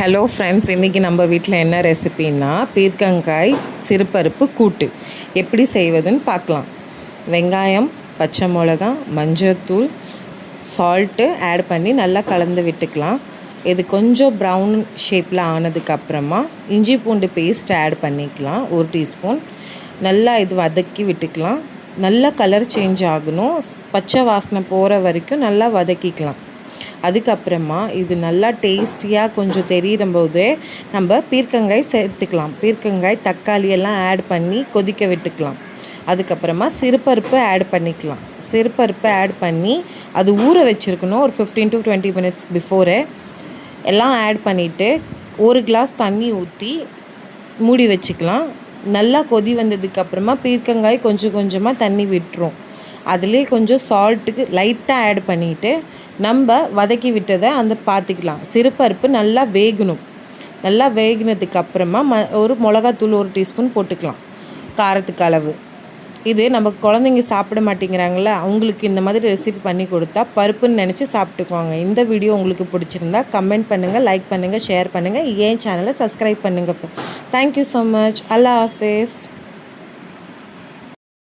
Hello friends, இன்றைக்கி நம்ம வீட்டில் என்ன ரெசிபின்னா பீர்க்கங்காய் சிறுபருப்பு கூட்டு எப்படி செய்வதுன்னு பார்க்கலாம். வெங்காயம், பச்சை மிளகா, மஞ்சள்தூள், சால்ட்டு ஆட் பண்ணி நல்லா கலந்து விட்டுக்கலாம். இது கொஞ்சம் ப்ரௌன் ஷேப்பில் ஆனதுக்கப்புறமா இஞ்சி பூண்டு பேஸ்ட் ஆட் பண்ணிக்கலாம் 1 டீஸ்பூன். நல்லா இது வதக்கி விட்டுக்கலாம். நல்லா கலர் சேஞ்ச் ஆகணும், பச்சை வாசனை போகிற வரைக்கும் நல்லா வதக்கிக்கலாம். அதுக்கப்புறமா இது நல்லா டேஸ்டியாக கொஞ்சம் தெரிகிற போதே நம்ம பீர்க்கங்காய் சேர்த்துக்கலாம். பீர்க்கங்காய், தக்காளி எல்லாம் ஆட் பண்ணி கொதிக்க விட்டுக்கலாம். அதுக்கப்புறமா சிறுபருப்பு ஆட் பண்ணிக்கலாம். சிறுபருப்பு ஆட் பண்ணி அது ஊற வச்சுருக்கணும் ஒரு 15 to 20 minutes பிஃபோரே. எல்லாம் ஆட் பண்ணிவிட்டு 1 கிளாஸ் தண்ணி ஊற்றி மூடி வச்சுக்கலாம். நல்லா கொதி வந்ததுக்கப்புறமா பீர்க்கங்காய் கொஞ்சம் கொஞ்சமாக தண்ணி விட்டுரும். அதிலே கொஞ்சம் சால்ட்டுக்கு லைட்டாக ஆட் பண்ணிவிட்டு நம்ம வதக்கி விட்டதை பார்த்துக்கலாம். சிறுபருப்பு நல்லா வேகணும். நல்லா வேகினதுக்கப்புறமா ஒரு மிளகாத்தூள் 1 டீஸ்பூன் போட்டுக்கலாம், காரத்துக்கு அளவு. இது நம்ம குழந்தைங்க சாப்பிட மாட்டேங்கிறாங்கள, அவங்களுக்கு இந்த மாதிரி ரெசிபி பண்ணி கொடுத்தா பருப்புன்னு நினச்சி சாப்பிட்டுக்குவாங்க. இந்த வீடியோ உங்களுக்கு பிடிச்சிருந்தா கமெண்ட் பண்ணுங்கள், லைக் பண்ணுங்கள், ஷேர் பண்ணுங்கள். சேனலை சப்ஸ்கிரைப் பண்ணுங்கள். Thank you so much. அல்லாஹ் ஹாஃபிஸ்.